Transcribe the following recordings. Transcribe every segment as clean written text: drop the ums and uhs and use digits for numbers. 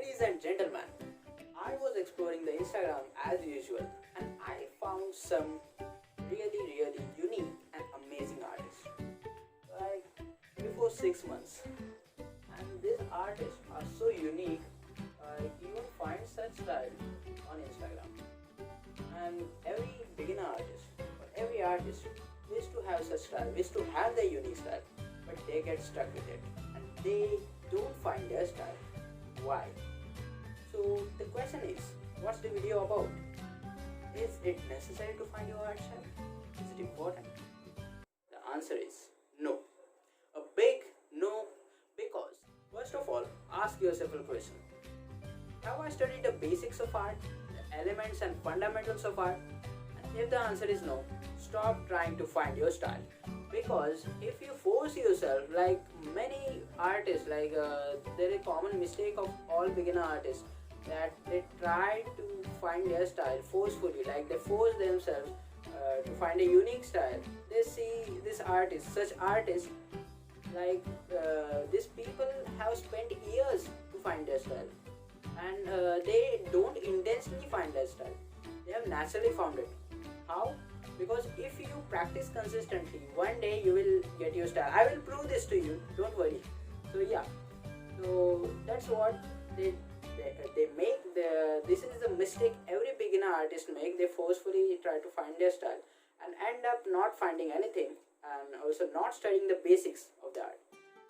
Ladies and gentlemen, I was exploring the Instagram as usual and I found some really unique and amazing artists. Like before 6 months. And these artists are so unique, you won't find such style on Instagram. And every beginner artist or every artist wish to have such style, wish to have their unique style, but they get stuck with it and they don't find their style. Why? So the question is, what's the video about? Is it necessary to find your art style? Is it important? The answer is no. A big no, because first of all, ask yourself a question. Have I studied the basics of art, the elements and fundamentals of art? And if the answer is no, stop trying to find your style. Because if you force yourself, like many artists, there is a common mistake of all beginner artists that they try to find their style forcefully, like they force themselves to find a unique style. They see this artist, such artists, these people have spent years to find their style, and they don't intentionally find their style. They have naturally found it. How? Because if you practice consistently, one day you will get your style. I will prove this to you, don't worry. So yeah, so that's what they make. This is the mistake every beginner artist make. They forcefully try to find their style and end up not finding anything, and also not studying the basics of the art.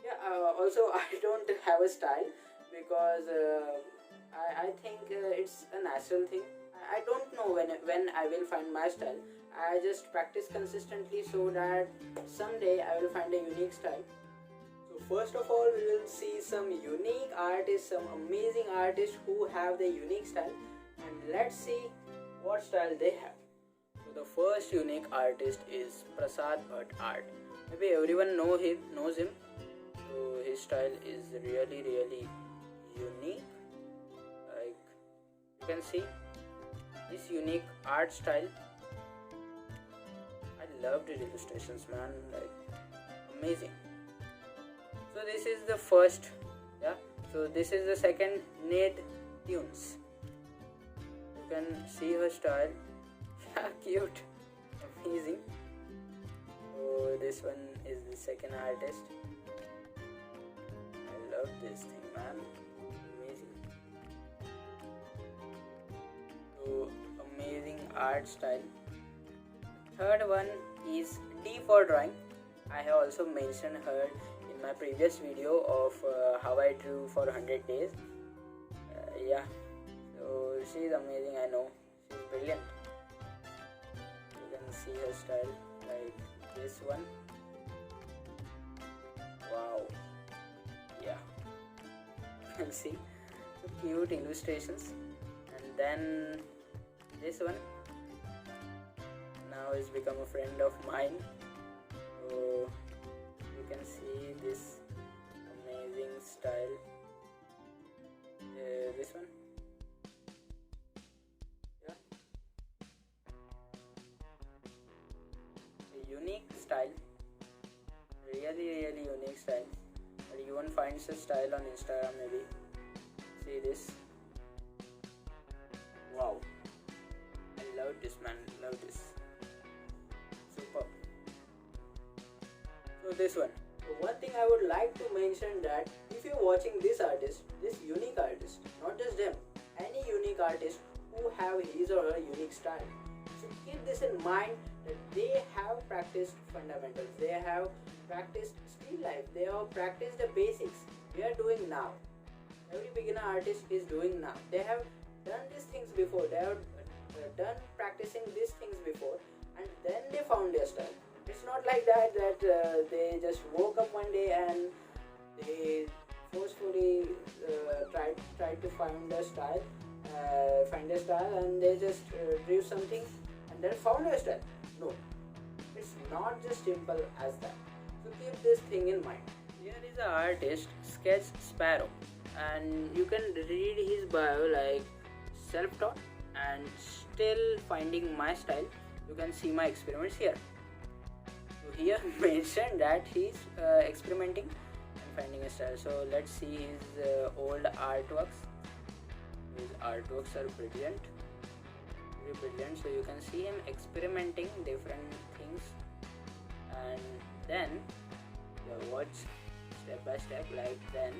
Yeah, also I don't have a style because I think it's a natural thing. I don't know when I will find my style. I just practice consistently so that someday I will find a unique style. So first of all, we will see some unique artists, some amazing artists who have the unique style, and let's see what style they have. So the first unique artist is Prasad Art. Maybe everyone knows him. So his style is really unique. Like you can see this unique art style. I love the illustrations, man, like amazing. So this is the first, yeah. So this is the second, Nidtoons. You can see her style. Yeah, cute, amazing. So this one is the second artist. I love this thing, man, amazing. So amazing art style. Third one is D for drawing. I have also mentioned her in my previous video of how I drew for 100 days. Yeah, so she's amazing. I know she's brilliant. You can see her style, like this one. Wow. Yeah, you can see so cute illustrations. And then this one now has become a friend of mine. So you can see this amazing style. This one, yeah, a unique style, really unique style, but you won't find such style on Instagram. Maybe see this. Wow, I love this, man, love this. Superb. So this one. So one thing I would like to mention, that if you're watching this artist, this unique artist, not just them, any unique artist who have his or her unique style. So keep this in mind, that they have practiced fundamentals, they have practiced still life, they have practiced the basics. We are doing now. Every beginner artist is doing now. They have done these things before. They have done practicing these things before, and then they found their style. It's not like that they just woke up one day and they forcefully tried to find their style, and they just drew something and then found their style. No, it's not just simple as that. So keep this thing in mind. Here is the artist Sketchsparrow, and you can read his bio, like self-taught and still finding my style. You can see my experiments here. So here mentioned that he's experimenting and finding a style. So let's see his old artworks. His artworks are brilliant, very brilliant. So you can see him experimenting different things, and then watch step by step. Like then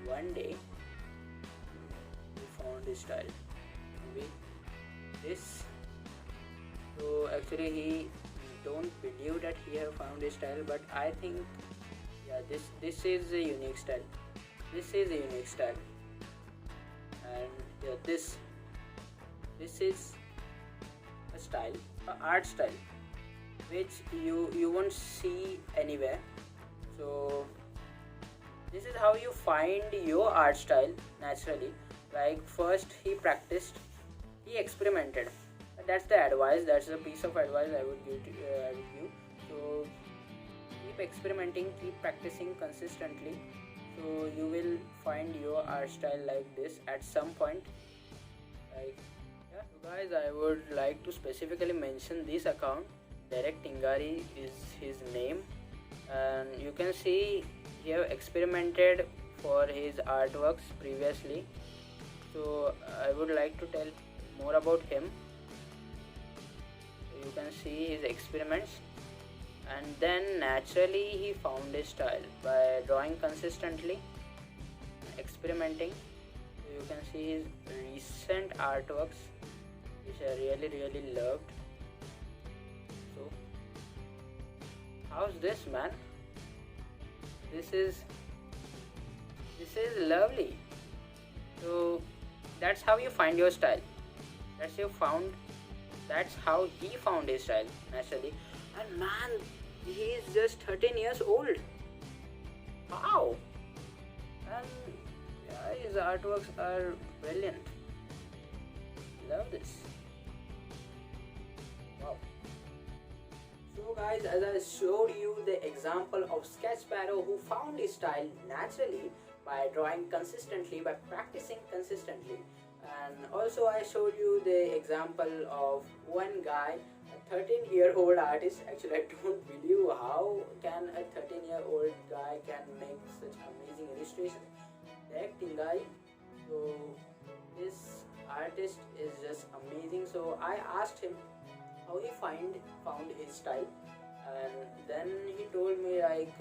one day he found his style with this. So actually he don't believe that he have found his style, but I think yeah, this is a unique style. This is a unique style, and yeah, this is a style, a art style, which you won't see anywhere. So this is how you find your art style naturally. Like first he practiced, he experimented. That's the advice. That's the piece of advice I would give. So keep experimenting, keep practicing consistently. So you will find your art style like this at some point. Like yeah, so guys, I would like to specifically mention this account. Direct Tingari is his name, and you can see he have experimented for his artworks previously. So I would like to tell more about him. You can see his experiments, and then naturally he found his style by drawing consistently, experimenting. So you can see his recent artworks, which I really loved. So how's this, man? This is lovely. So that's how you find your style. That's how he found his style naturally. And man, he is just 13 years old. Wow! And yeah, his artworks are brilliant. Love this. Wow. So guys, as I showed you the example of Sketchsparrow who found his style naturally by drawing consistently, by practicing consistently. And also I showed you the example of one guy, a 13-year-old artist. Actually, I don't believe how can a 13-year-old guy can make such amazing illustrations. Direct Tingari. So this artist is just amazing. So I asked him how he found his style, and then he told me like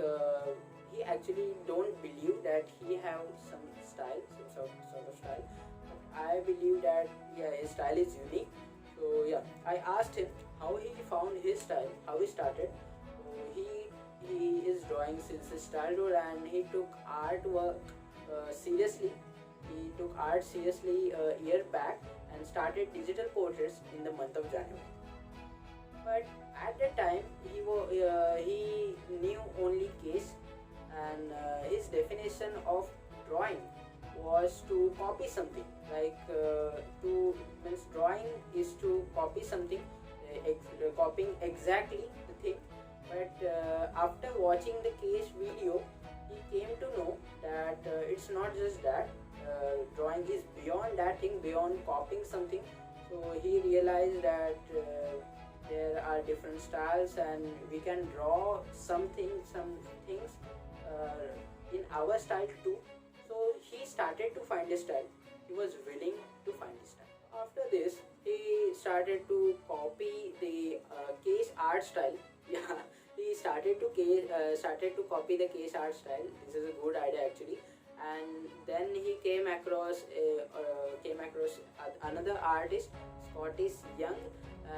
he actually don't believe that he have some style, some sort of style. I believe that yeah, his style is unique. So yeah, I asked him how he found his style, how he started. So he is drawing since his childhood, and he took artwork seriously. He took art seriously a year back and started digital portraits in the month of January. But at that time he knew only case, and his definition of drawing was to copy something. Like to means drawing is to copy something, copying exactly the thing. But after watching the case video, he came to know that it's not just that. Drawing is beyond that thing, beyond copying something. So he realized that there are different styles, and we can draw some things in our style too. So he started to find his style. He was willing to find his style. After this, he started to copy the case art style. Yeah, he started to copy the case art style. This is a good idea actually. And then he came across another artist, Scottish Young,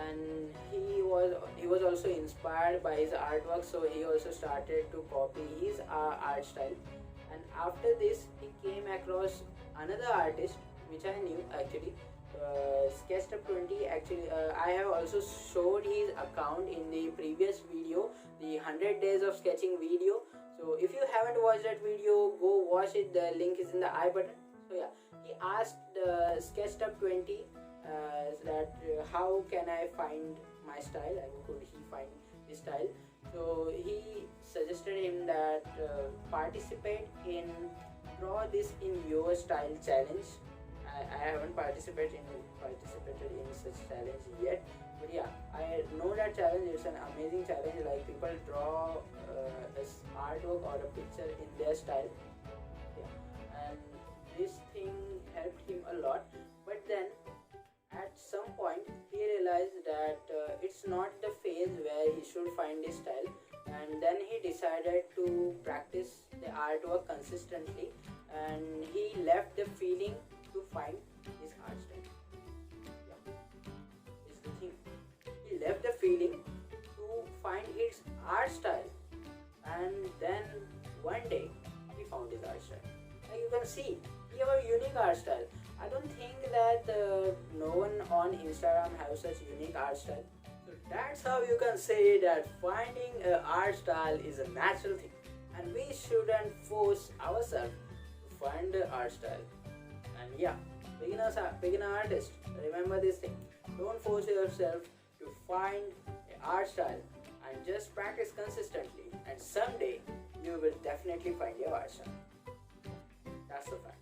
and he was also inspired by his artwork. So he also started to copy his art style. And after this, he came across another artist which I knew actually, Sketchsparrow 20. Actually, I have also showed his account in the previous video, the 100 days of sketching video. So if you haven't watched that video, go watch it. The link is in the I button. So yeah, he asked Sketchsparrow 20 that how can I find my style, and could he find his style. So he suggested him that participate in draw this in your style challenge. I haven't participated in such challenge yet, but yeah, I know that challenge. It's an amazing challenge. Like people draw this artwork or a picture in their style. Yeah, and this thing helped him a lot. find his style, and then he decided to practice the artwork consistently, and he left the feeling to find his art style. Yeah, is the thing. He left the feeling to find his art style, and then one day he found his art style. Like you can see, he have a unique art style. I don't think that no one on Instagram has such unique art style. So that's how you can say that finding an art style is a natural thing, and we shouldn't force ourselves to find the art style. And yeah, beginner artist, remember this thing. Don't force yourself to find an art style, and just practice consistently, and someday you will definitely find your art style. That's the fact.